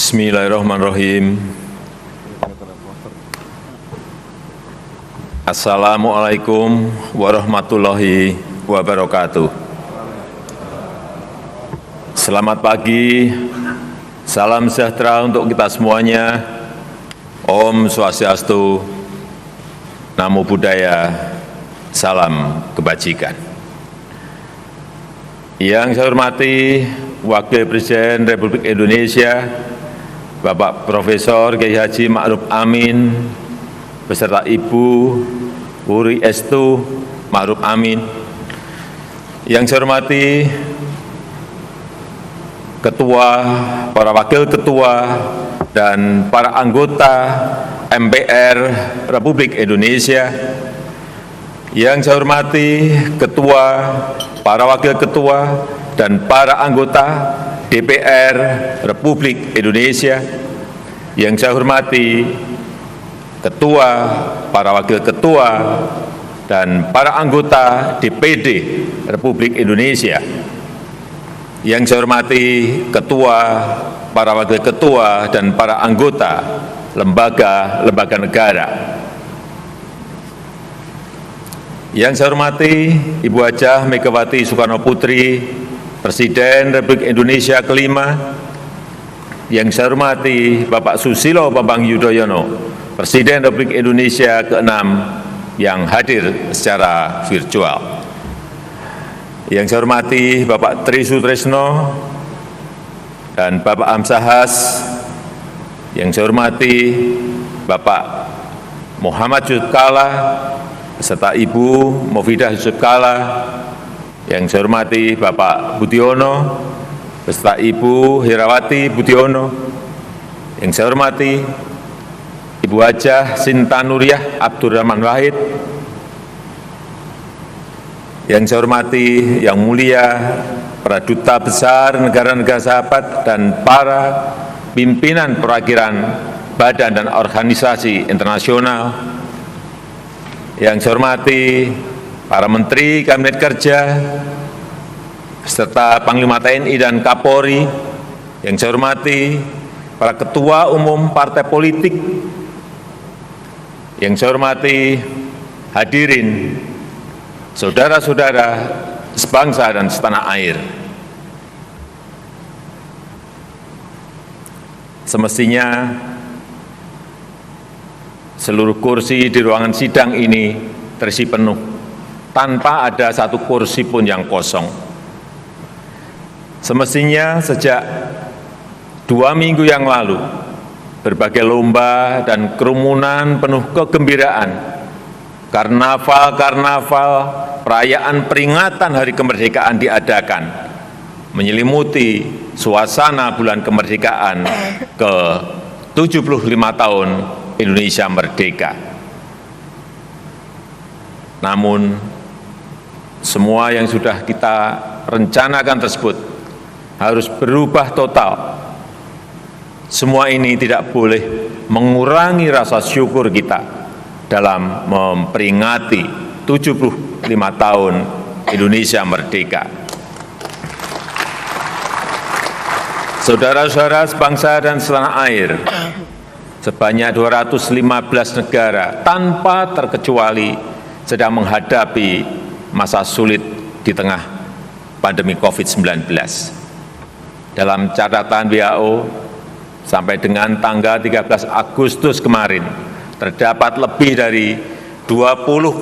Bismillahirrahmanirrahim. Assalamualaikum warahmatullahi wabarakatuh. Selamat pagi, salam sejahtera untuk kita semuanya. Om Swastiastu, Namo Buddhaya, salam kebajikan. Yang saya hormati Wakil Presiden Republik Indonesia, Bapak Profesor Kiai Haji Ma'ruf Amin, beserta Ibu Wuri Estu Ma'ruf Amin. Yang saya hormati Ketua, para Wakil Ketua, dan para anggota MPR Republik Indonesia. Yang saya hormati Ketua, para Wakil Ketua, dan para anggota DPR Republik Indonesia. Yang saya hormati Ketua, para Wakil Ketua, dan para anggota DPD Republik Indonesia. Yang saya hormati Ketua, para Wakil Ketua, dan para anggota lembaga-lembaga negara. Yang saya hormati Ibu Hajah Megawati Soekarno Putri, Presiden Republik Indonesia kelima. Yang saya hormati Bapak Susilo Bambang Yudhoyono, Presiden Republik Indonesia keenam yang hadir secara virtual. Yang saya hormati Bapak Tri Sutresno dan Bapak Amsahas. Yang saya hormati Bapak Muhammad Yusuf Kalla beserta Ibu Mufidah Yusuf Kalla. Yang saya hormati Bapak Budiono beserta Ibu Herawati Budiono. Yang saya hormati Ibu Hajah Sinta Nuriyah Abdurrahman Wahid. Yang saya hormati Yang Mulia para Duta Besar negara-negara sahabat dan para pimpinan perwakilan badan dan organisasi internasional. Yang saya hormati para Menteri Kabinet Kerja, serta Panglima TNI dan Kapolri. Yang saya hormati para Ketua Umum Partai Politik. Yang saya hormati hadirin, saudara-saudara sebangsa dan setanah air. Semestinya seluruh kursi di ruangan sidang ini terisi penuh, tanpa ada satu kursi pun yang kosong. Semestinya sejak 2 minggu yang lalu, berbagai lomba dan kerumunan penuh kegembiraan, karnaval-karnaval, perayaan peringatan Hari Kemerdekaan diadakan, menyelimuti suasana bulan kemerdekaan ke-75 tahun Indonesia merdeka. Namun, semua yang sudah kita rencanakan tersebut harus berubah total. Semua ini tidak boleh mengurangi rasa syukur kita dalam memperingati 75 tahun Indonesia merdeka. Saudara-saudara sebangsa dan setanah air, sebanyak 215 negara tanpa terkecuali sedang menghadapi masa sulit di tengah pandemi COVID-19. Dalam catatan WHO, sampai dengan tanggal 13 Agustus kemarin, terdapat lebih dari 20,4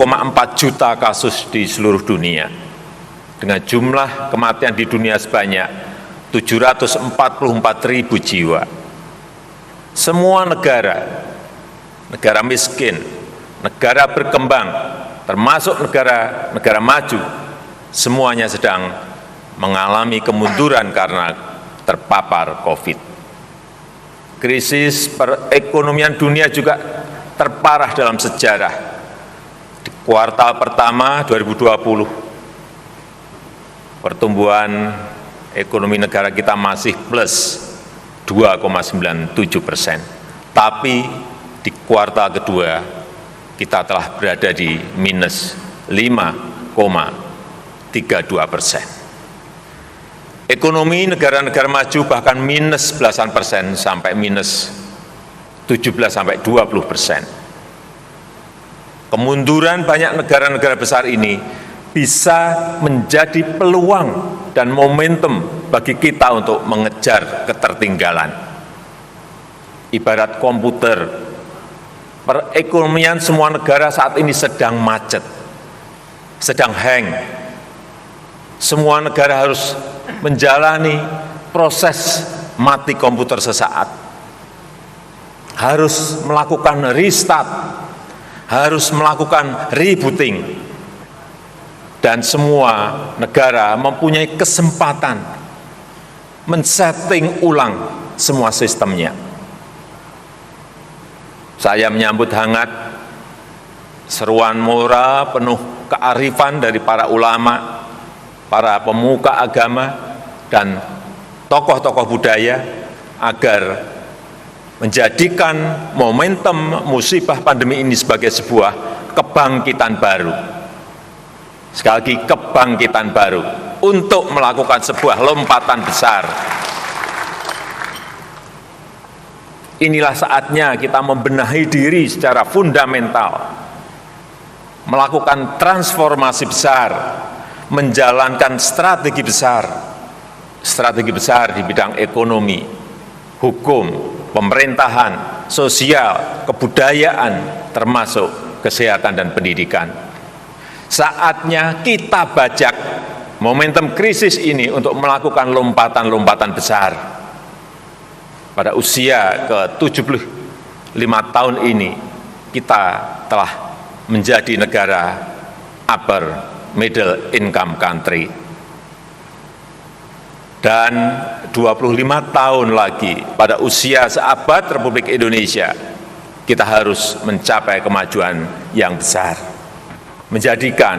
juta kasus di seluruh dunia, dengan jumlah kematian di dunia sebanyak 744.000 jiwa. Semua negara, negara miskin, negara berkembang, termasuk negara maju, semuanya sedang mengalami kemunduran karena terpapar COVID. Krisis perekonomian dunia juga terparah dalam sejarah. Di kuartal pertama 2020, pertumbuhan ekonomi negara kita masih plus 2,97%. Tapi di kuartal kedua kita telah berada di minus 5,32%. Ekonomi negara-negara maju bahkan minus belasan persen sampai minus 17 sampai 20%. Kemunduran banyak negara-negara besar ini bisa menjadi peluang dan momentum bagi kita untuk mengejar ketertinggalan. Ibarat komputer, perekonomian semua negara saat ini sedang macet, sedang hang. Semua negara harus menjalani proses mati komputer sesaat, harus melakukan restart, harus melakukan rebooting, dan semua negara mempunyai kesempatan men-setting ulang semua sistemnya. Saya menyambut hangat seruan moral penuh kearifan dari para ulama, para pemuka agama, dan tokoh-tokoh budaya agar menjadikan momentum musibah pandemi ini sebagai sebuah kebangkitan baru. Sekali lagi, kebangkitan baru untuk melakukan sebuah lompatan besar. Inilah saatnya kita membenahi diri secara fundamental, melakukan transformasi besar, menjalankan strategi besar di bidang ekonomi, hukum, pemerintahan, sosial, kebudayaan, termasuk kesehatan dan pendidikan. Saatnya kita bajak momentum krisis ini untuk melakukan lompatan-lompatan besar. Pada usia ke-75 tahun ini, kita telah menjadi negara upper middle income country. Dan 25 tahun lagi, pada usia seabad Republik Indonesia, kita harus mencapai kemajuan yang besar, menjadikan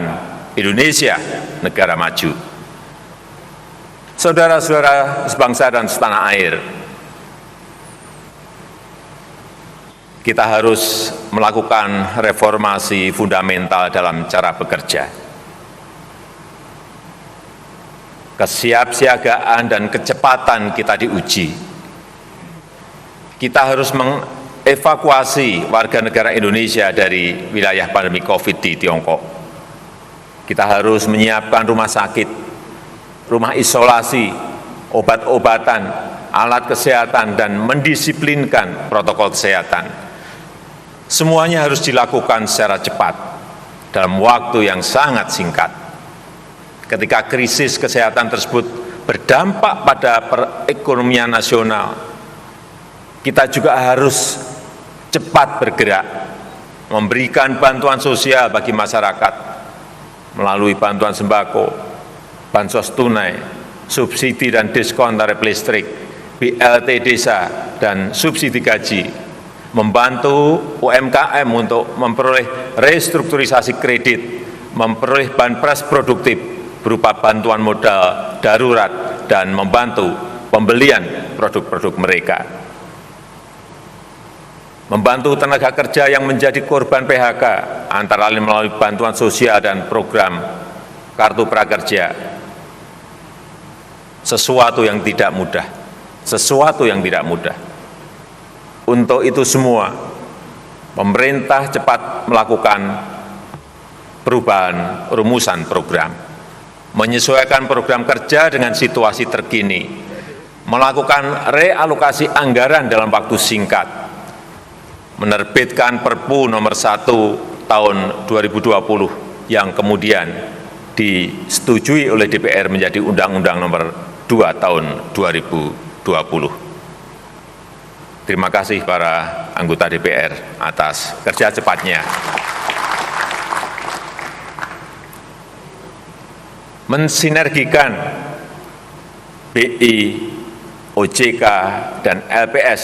Indonesia negara maju. Saudara-saudara sebangsa dan setanah air, kita harus melakukan reformasi fundamental dalam cara bekerja. Kesiapsiagaan dan kecepatan kita diuji. Kita harus mengevakuasi warga negara Indonesia dari wilayah pandemi COVID di Tiongkok. Kita harus menyiapkan rumah sakit, rumah isolasi, obat-obatan, alat kesehatan, dan mendisiplinkan protokol kesehatan. Semuanya harus dilakukan secara cepat dalam waktu yang sangat singkat. Ketika krisis kesehatan tersebut berdampak pada perekonomian nasional, kita juga harus cepat bergerak, memberikan bantuan sosial bagi masyarakat melalui bantuan sembako, bansos tunai, subsidi dan diskon tarif listrik, BLT desa, dan subsidi gaji, membantu UMKM untuk memperoleh restrukturisasi kredit, memperoleh banpres produktif berupa bantuan modal darurat, dan membantu pembelian produk-produk mereka. Membantu tenaga kerja yang menjadi korban PHK, antara lain melalui bantuan sosial dan program Kartu Prakerja. Sesuatu yang tidak mudah, Untuk itu semua, pemerintah cepat melakukan perubahan rumusan program, menyesuaikan program kerja dengan situasi terkini, melakukan realokasi anggaran dalam waktu singkat, menerbitkan Perpu nomor 1 tahun 2020 yang kemudian disetujui oleh DPR menjadi Undang-Undang nomor 2 tahun 2020. Terima kasih para anggota DPR atas kerja cepatnya. Mensinergikan BI, OJK, dan LPS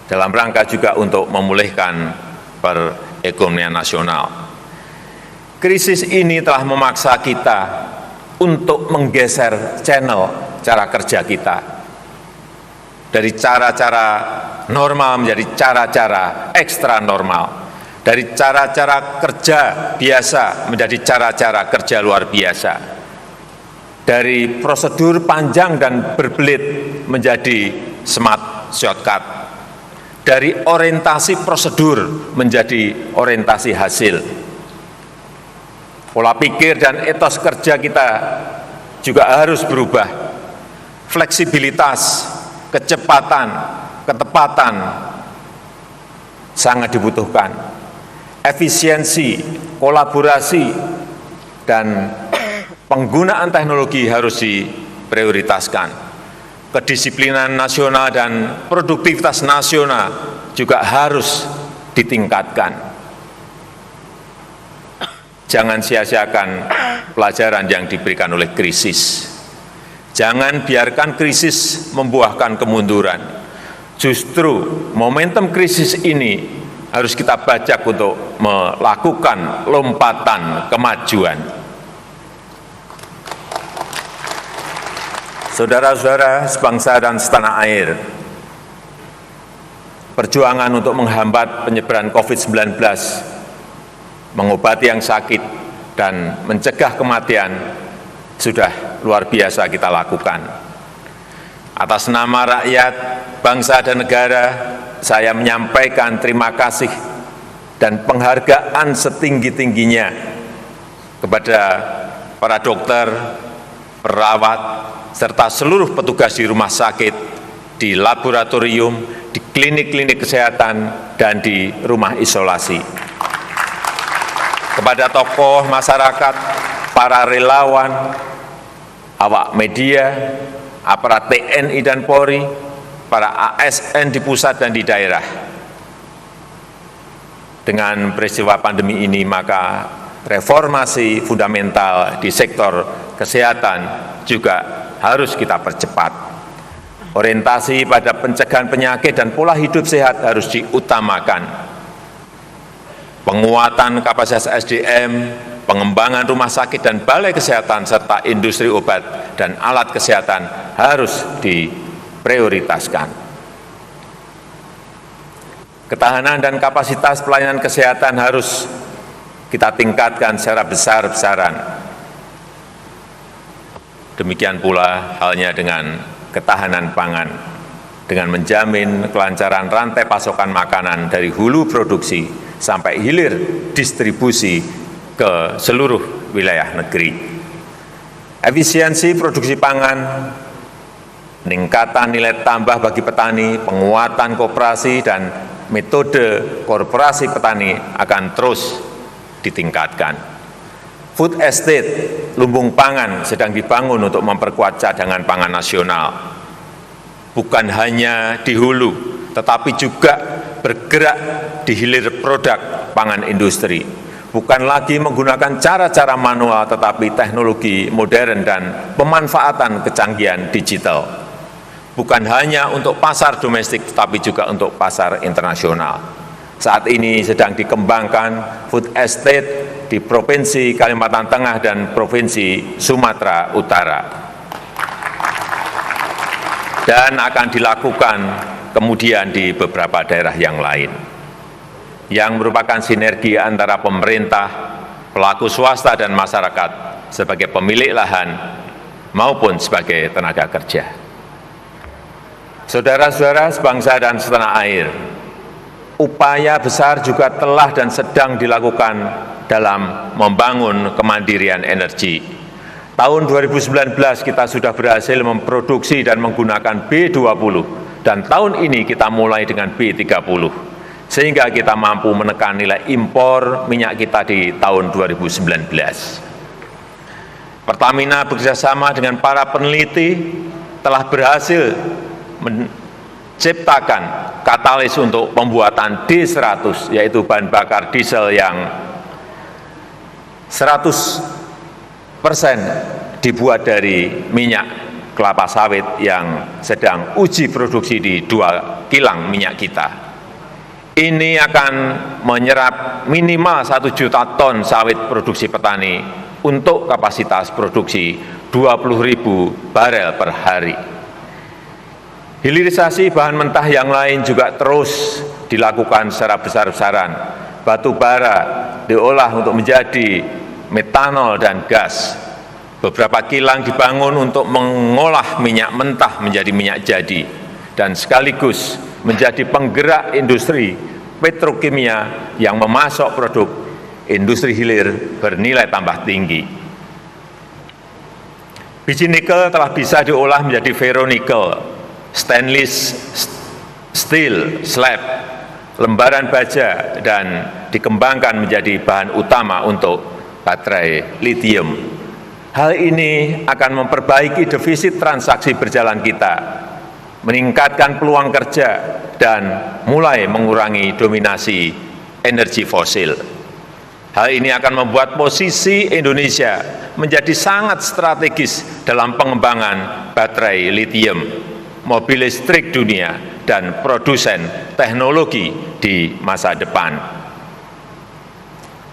dalam rangka juga untuk memulihkan perekonomian nasional. Krisis ini telah memaksa kita untuk menggeser channel cara kerja kita dari cara-cara normal menjadi cara-cara ekstra normal, dari cara-cara kerja biasa menjadi cara-cara kerja luar biasa. dari prosedur panjang dan berbelit menjadi smart shortcut, dari orientasi prosedur menjadi orientasi hasil. Pola pikir dan etos kerja kita juga harus berubah. Fleksibilitas, kecepatan, ketepatan sangat dibutuhkan. Efisiensi, kolaborasi, dan penggunaan teknologi harus diprioritaskan. Kedisiplinan nasional dan produktivitas nasional juga harus ditingkatkan. Jangan sia-siakan pelajaran yang diberikan oleh krisis. Jangan biarkan krisis membuahkan kemunduran. Justru momentum krisis ini harus kita bajak untuk melakukan lompatan kemajuan. Saudara-saudara sebangsa dan setanah air, perjuangan untuk menghambat penyebaran COVID-19, mengobati yang sakit, dan mencegah kematian sudah luar biasa kita lakukan. Atas nama rakyat, bangsa, dan negara, saya menyampaikan terima kasih dan penghargaan setinggi-tingginya kepada para dokter, perawat, serta seluruh petugas di rumah sakit, di laboratorium, di klinik-klinik kesehatan, dan di rumah isolasi. Kepada tokoh masyarakat, para relawan, awak media, aparat TNI dan Polri, para ASN di pusat dan di daerah. Dengan peristiwa pandemi ini, maka reformasi fundamental di sektor kesehatan juga harus kita percepat. Orientasi pada pencegahan penyakit dan pola hidup sehat harus diutamakan. Penguatan kapasitas SDM, pengembangan rumah sakit dan balai kesehatan, serta industri obat dan alat kesehatan harus diprioritaskan. Ketahanan dan kapasitas pelayanan kesehatan harus kita tingkatkan secara besar-besaran. Demikian pula halnya dengan ketahanan pangan, dengan menjamin kelancaran rantai pasokan makanan dari hulu produksi sampai hilir distribusi ke seluruh wilayah negeri. Efisiensi produksi pangan, peningkatan nilai tambah bagi petani, penguatan koperasi, dan metode korporasi petani akan terus ditingkatkan. Food estate, lumbung pangan sedang dibangun untuk memperkuat cadangan pangan nasional. Bukan hanya di hulu, tetapi juga bergerak di hilir produk pangan industri. Bukan lagi menggunakan cara-cara manual, tetapi teknologi modern dan pemanfaatan kecanggihan digital. Bukan hanya untuk pasar domestik, tetapi juga untuk pasar internasional. Saat ini sedang dikembangkan food estate di Provinsi Kalimantan Tengah dan Provinsi Sumatera Utara. Dan akan dilakukan kemudian di beberapa daerah yang lain, yang merupakan sinergi antara pemerintah, pelaku swasta, dan masyarakat sebagai pemilik lahan maupun sebagai tenaga kerja. Saudara-saudara sebangsa dan setanah air, upaya besar juga telah dan sedang dilakukan dalam membangun kemandirian energi. Tahun 2019 kita sudah berhasil memproduksi dan menggunakan B20, dan tahun ini kita mulai dengan B30, sehingga kita mampu menekan nilai impor minyak kita di tahun 2019. Pertamina bekerjasama dengan para peneliti telah berhasil menciptakan katalis untuk pembuatan D100, yaitu bahan bakar diesel yang 100% dibuat dari minyak kelapa sawit yang sedang uji produksi di 2 kilang minyak kita. Ini akan menyerap minimal 1 juta ton sawit produksi petani untuk kapasitas produksi 20.000 barel per hari. Hilirisasi bahan mentah yang lain juga terus dilakukan secara besar-besaran. Batu bara diolah untuk menjadi metanol dan gas. Beberapa kilang dibangun untuk mengolah minyak mentah menjadi minyak jadi dan sekaligus menjadi penggerak industri petrokimia yang memasok produk industri hilir bernilai tambah tinggi. Biji nikel telah bisa diolah menjadi ferronikel, stainless steel, slab, lembaran baja, dan dikembangkan menjadi bahan utama untuk baterai lithium. Hal ini akan memperbaiki defisit transaksi berjalan kita, meningkatkan peluang kerja, dan mulai mengurangi dominasi energi fosil. Hal ini akan membuat posisi Indonesia menjadi sangat strategis dalam pengembangan baterai lithium, mobil listrik dunia, dan produsen teknologi di masa depan.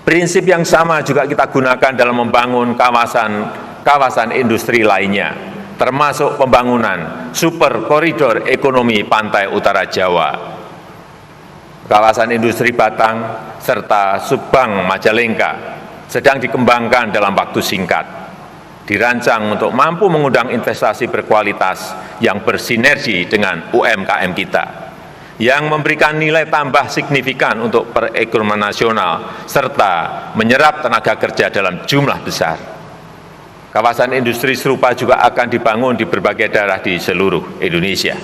Prinsip yang sama juga kita gunakan dalam membangun kawasan industri lainnya, termasuk pembangunan super koridor ekonomi pantai utara Jawa, kawasan industri Batang, serta Subang Majalengka sedang dikembangkan dalam waktu singkat, dirancang untuk mampu mengundang investasi berkualitas yang bersinergi dengan UMKM kita, yang memberikan nilai tambah signifikan untuk perekonomian nasional, serta menyerap tenaga kerja dalam jumlah besar. Kawasan industri serupa juga akan dibangun di berbagai daerah di seluruh Indonesia,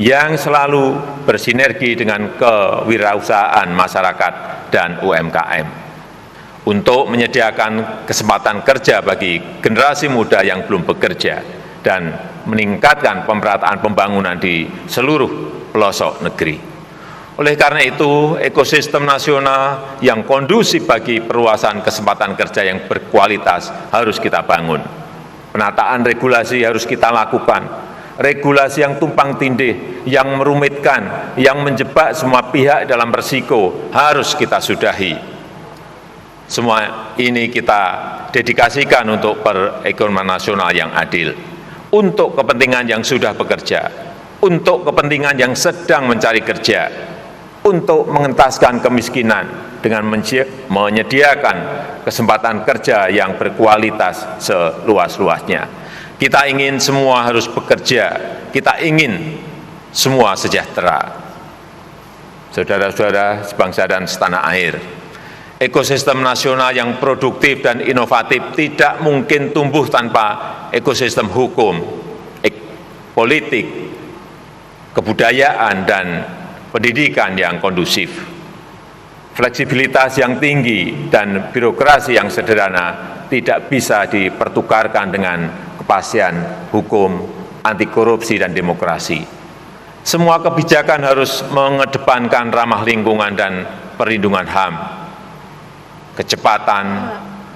yang selalu bersinergi dengan kewirausahaan masyarakat dan UMKM, untuk menyediakan kesempatan kerja bagi generasi muda yang belum bekerja, dan meningkatkan pemerataan pembangunan di seluruh pelosok negeri. Oleh karena itu, ekosistem nasional yang kondusif bagi perluasan kesempatan kerja yang berkualitas harus kita bangun. Penataan regulasi harus kita lakukan. Regulasi yang tumpang tindih, yang merumitkan, yang menjebak semua pihak dalam risiko harus kita sudahi. Semua ini kita dedikasikan untuk perekonomian nasional yang adil, untuk kepentingan yang sudah bekerja, untuk kepentingan yang sedang mencari kerja, untuk mengentaskan kemiskinan dengan menyediakan kesempatan kerja yang berkualitas seluas-luasnya. Kita ingin semua harus bekerja, kita ingin semua sejahtera. Saudara-saudara sebangsa dan setanah air, ekosistem nasional yang produktif dan inovatif tidak mungkin tumbuh tanpa ekosistem hukum, politik, kebudayaan, dan pendidikan yang kondusif. Fleksibilitas yang tinggi dan birokrasi yang sederhana tidak bisa dipertukarkan dengan kepastian hukum, anti korupsi, dan demokrasi. Semua kebijakan harus mengedepankan ramah lingkungan dan perlindungan HAM. Kecepatan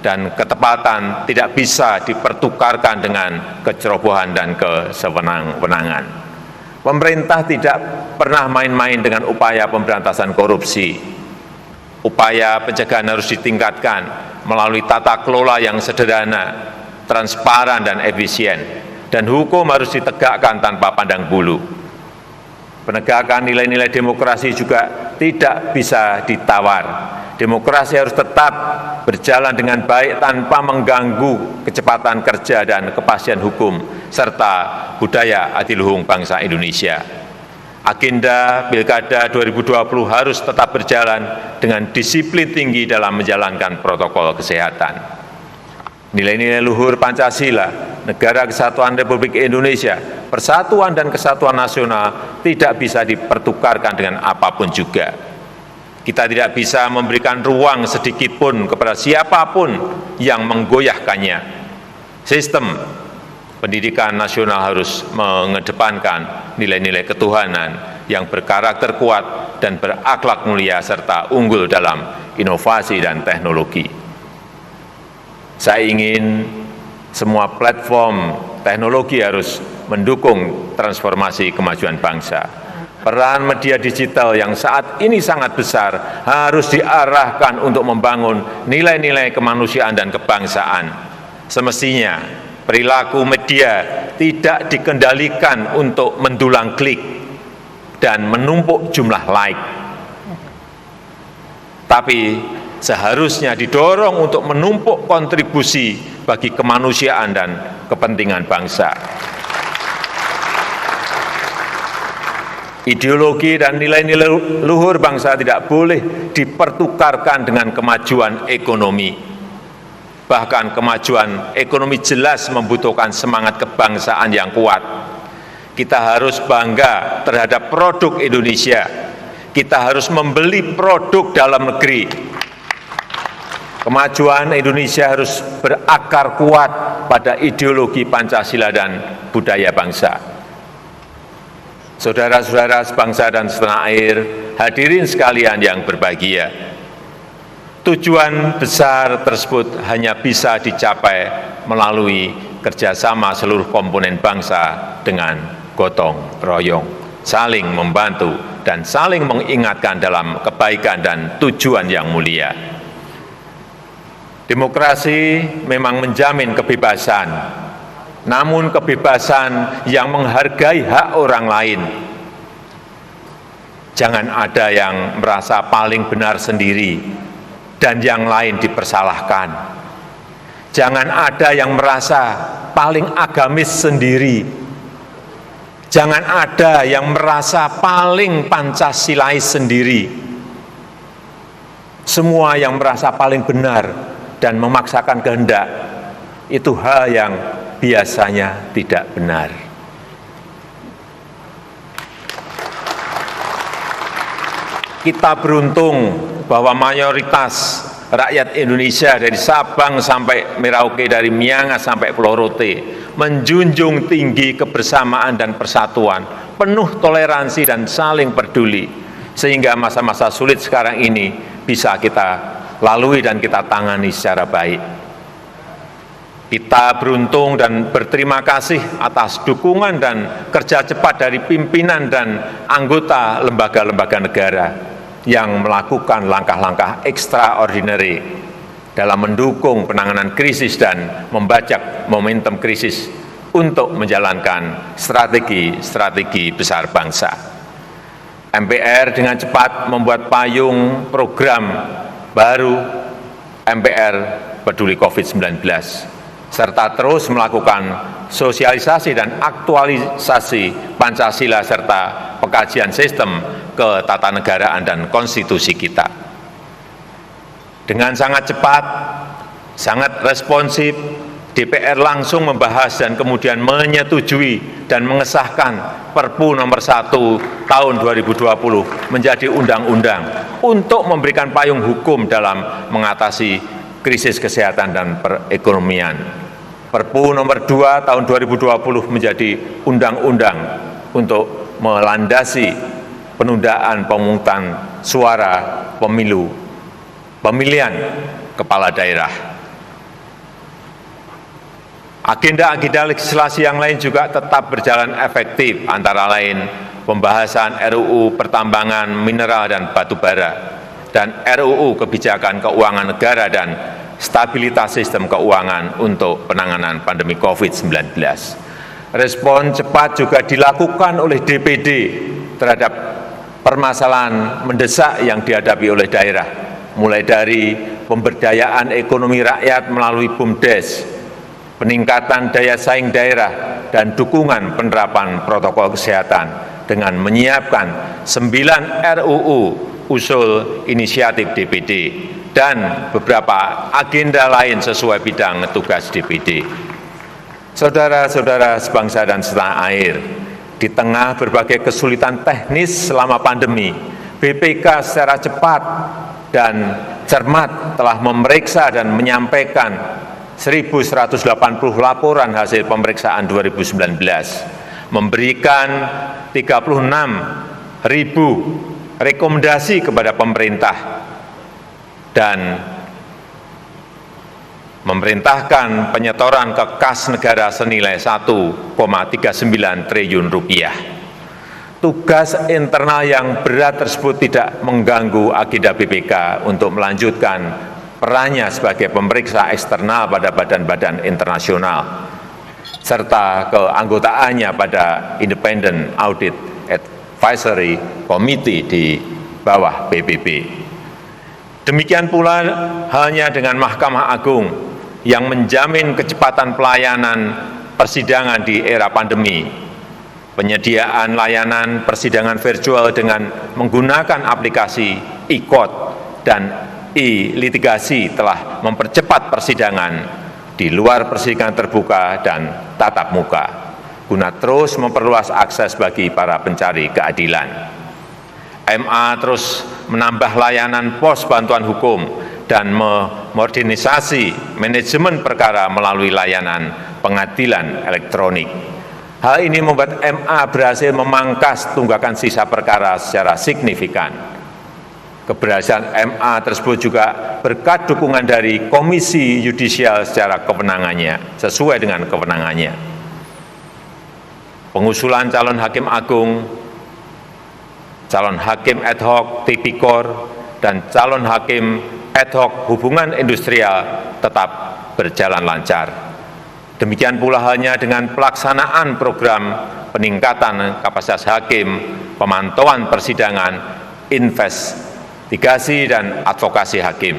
dan ketepatan tidak bisa dipertukarkan dengan kecerobohan dan kesewenang-wenangan. Pemerintah tidak pernah main-main dengan upaya pemberantasan korupsi. Upaya pencegahan harus ditingkatkan melalui tata kelola yang sederhana, transparan, dan efisien, dan hukum harus ditegakkan tanpa pandang bulu. Penegakan nilai-nilai demokrasi juga tidak bisa ditawar. Demokrasi harus tetap berjalan dengan baik tanpa mengganggu kecepatan kerja dan kepastian hukum, serta budaya adiluhung bangsa Indonesia. Agenda Pilkada 2020 harus tetap berjalan dengan disiplin tinggi dalam menjalankan protokol kesehatan. Nilai-nilai luhur Pancasila, Negara Kesatuan Republik Indonesia, persatuan dan kesatuan nasional tidak bisa dipertukarkan dengan apapun juga. Kita tidak bisa memberikan ruang sedikitpun kepada siapapun yang menggoyahkannya. Sistem pendidikan nasional harus mengedepankan nilai-nilai ketuhanan yang berkarakter kuat dan berakhlak mulia serta unggul dalam inovasi dan teknologi. Saya ingin semua platform teknologi harus mendukung transformasi kemajuan bangsa. Peran media digital yang saat ini sangat besar harus diarahkan untuk membangun nilai-nilai kemanusiaan dan kebangsaan. Semestinya perilaku media tidak dikendalikan untuk mendulang klik dan menumpuk jumlah like, tapi seharusnya didorong untuk menumpuk kontribusi bagi kemanusiaan dan kepentingan bangsa. Ideologi dan nilai-nilai luhur bangsa tidak boleh dipertukarkan dengan kemajuan ekonomi. Bahkan kemajuan ekonomi jelas membutuhkan semangat kebangsaan yang kuat. Kita harus bangga terhadap produk Indonesia. Kita harus membeli produk dalam negeri. Kemajuan Indonesia harus berakar kuat pada ideologi Pancasila dan budaya bangsa. Saudara-saudara sebangsa dan setanah air, hadirin sekalian yang berbahagia, tujuan besar tersebut hanya bisa dicapai melalui kerjasama seluruh komponen bangsa dengan gotong royong, saling membantu dan saling mengingatkan dalam kebaikan dan tujuan yang mulia. Demokrasi memang menjamin kebebasan, namun kebebasan yang menghargai hak orang lain. Jangan ada yang merasa paling benar sendiri dan yang lain dipersalahkan. Jangan ada yang merasa paling agamis sendiri. Jangan ada yang merasa paling Pancasilais sendiri. Semua yang merasa paling benar dan memaksakan kehendak, itu hal yang biasanya tidak benar. Kita beruntung bahwa mayoritas rakyat Indonesia dari Sabang sampai Merauke, dari Miangas sampai Pulau Rote menjunjung tinggi kebersamaan dan persatuan, penuh toleransi dan saling peduli, sehingga masa-masa sulit sekarang ini bisa kita lalui dan kita tangani secara baik. Kita beruntung dan berterima kasih atas dukungan dan kerja cepat dari pimpinan dan anggota lembaga-lembaga negara yang melakukan langkah-langkah extraordinary dalam mendukung penanganan krisis dan membajak momentum krisis untuk menjalankan strategi-strategi besar bangsa. MPR dengan cepat membuat payung program baru MPR Peduli COVID-19, serta terus melakukan sosialisasi dan aktualisasi Pancasila serta pengkajian sistem ketatanegaraan dan konstitusi kita. Dengan sangat cepat, sangat responsif, DPR langsung membahas dan kemudian menyetujui dan mengesahkan Perpu nomor 1 tahun 2020 menjadi undang-undang untuk memberikan payung hukum dalam mengatasi krisis kesehatan dan perekonomian. Perpu nomor 2 tahun 2020 menjadi undang-undang untuk melandasi penundaan pemungutan suara pemilihan kepala daerah. Agenda-agenda legislasi yang lain juga tetap berjalan efektif, antara lain pembahasan RUU Pertambangan Mineral dan Batubara dan RUU Kebijakan Keuangan Negara dan Stabilitas Sistem Keuangan untuk penanganan pandemi COVID-19. Respon cepat juga dilakukan oleh DPD terhadap permasalahan mendesak yang dihadapi oleh daerah, mulai dari pemberdayaan ekonomi rakyat melalui BUMDes, peningkatan daya saing daerah, dan dukungan penerapan protokol kesehatan dengan menyiapkan 9 RUU usul inisiatif DPD dan beberapa agenda lain sesuai bidang tugas DPD. Saudara-saudara sebangsa dan setanah air, di tengah berbagai kesulitan teknis selama pandemi, BPK secara cepat dan cermat telah memeriksa dan menyampaikan 1.180 laporan hasil pemeriksaan 2019, memberikan 36.000 rekomendasi kepada pemerintah, dan memerintahkan penyetoran ke kas negara senilai 1,39 triliun rupiah. Tugas internal yang berat tersebut tidak mengganggu agenda BPK untuk melanjutkan perannya sebagai pemeriksa eksternal pada badan-badan internasional, serta keanggotaannya pada Independent Audit Advisory Committee di bawah PBB. Demikian pula halnya dengan Mahkamah Agung yang menjamin kecepatan pelayanan persidangan di era pandemi. Penyediaan layanan persidangan virtual dengan menggunakan aplikasi e-court dan e-litigasi telah mempercepat persidangan di luar persidangan terbuka dan tatap muka, guna terus memperluas akses bagi para pencari keadilan. MA terus menambah layanan pos bantuan hukum dan memodernisasi manajemen perkara melalui layanan pengadilan elektronik. Hal ini membuat MA berhasil memangkas tunggakan sisa perkara secara signifikan. Keberhasilan MA tersebut juga berkat dukungan dari Komisi Yudisial secara sesuai dengan kewenangannya. Pengusulan calon hakim agung, calon hakim ad hoc tipikor, dan calon hakim ad hoc hubungan industrial tetap berjalan lancar. Demikian pula halnya dengan pelaksanaan program peningkatan kapasitas hakim, pemantauan persidangan, investigasi dan advokasi hakim.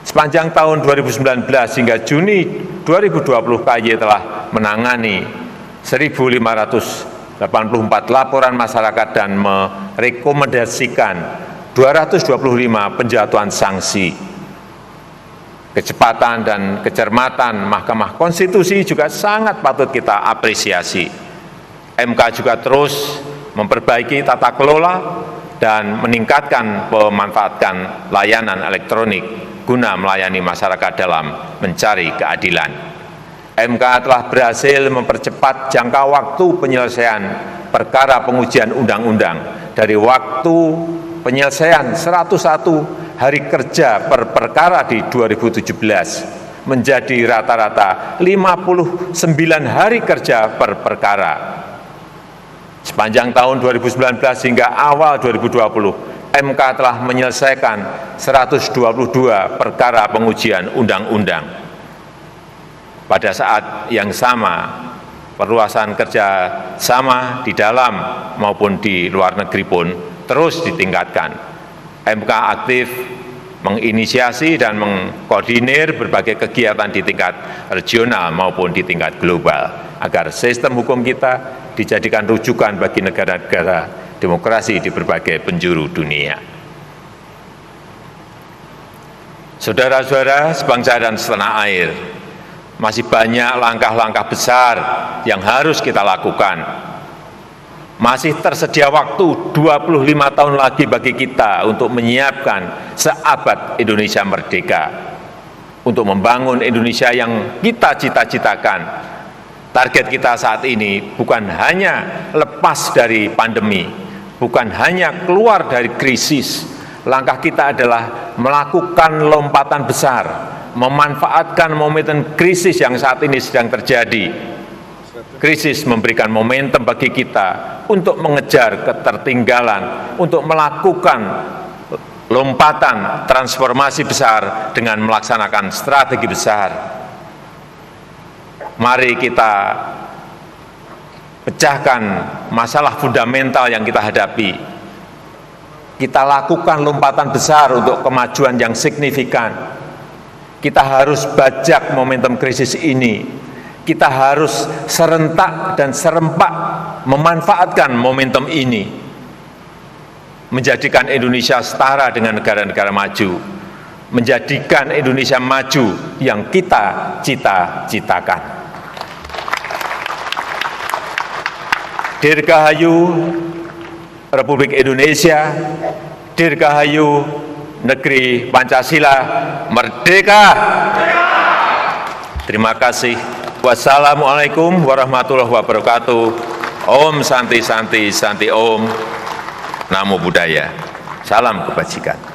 Sepanjang tahun 2019 hingga Juni 2020 KY telah menangani 1.584 laporan masyarakat dan merekomendasikan 225 penjatuhan sanksi. Kecepatan dan kecermatan Mahkamah Konstitusi juga sangat patut kita apresiasi. MK juga terus memperbaiki tata kelola dan meningkatkan pemanfaatan layanan elektronik guna melayani masyarakat dalam mencari keadilan. MK telah berhasil mempercepat jangka waktu penyelesaian perkara pengujian undang-undang dari waktu penyelesaian 101 hari kerja per perkara di 2017 menjadi rata-rata 59 hari kerja per perkara. Sepanjang tahun 2019 hingga awal 2020, MK telah menyelesaikan 122 perkara pengujian undang-undang. Pada saat yang sama, perluasan kerja sama di dalam maupun di luar negeri pun terus ditingkatkan. MK aktif menginisiasi dan mengkoordinir berbagai kegiatan di tingkat regional maupun di tingkat global, agar sistem hukum kita dijadikan rujukan bagi negara-negara demokrasi di berbagai penjuru dunia. Saudara-saudara sebangsa dan setanah air, masih banyak langkah-langkah besar yang harus kita lakukan. Masih tersedia waktu 25 tahun lagi bagi kita untuk menyiapkan seabad Indonesia merdeka, untuk membangun Indonesia yang kita cita-citakan. Target kita saat ini bukan hanya lepas dari pandemi, bukan hanya keluar dari krisis. Langkah kita adalah melakukan lompatan besar, memanfaatkan momentum krisis yang saat ini sedang terjadi. Krisis memberikan momentum bagi kita untuk mengejar ketertinggalan, untuk melakukan lompatan transformasi besar dengan melaksanakan strategi besar. Mari kita pecahkan masalah fundamental yang kita hadapi. Kita lakukan lompatan besar untuk kemajuan yang signifikan. Kita harus bajak momentum krisis ini. Kita harus serentak dan serempak memanfaatkan momentum ini, menjadikan Indonesia setara dengan negara-negara maju, menjadikan Indonesia maju yang kita cita-citakan. Dirgahayu Republik Indonesia, Dirgahayu Negeri Pancasila, Merdeka! Terima kasih. Wassalamualaikum warahmatullahi wabarakatuh. Om Santi Santi Santi Om. Namo Buddhaya. Salam kebajikan.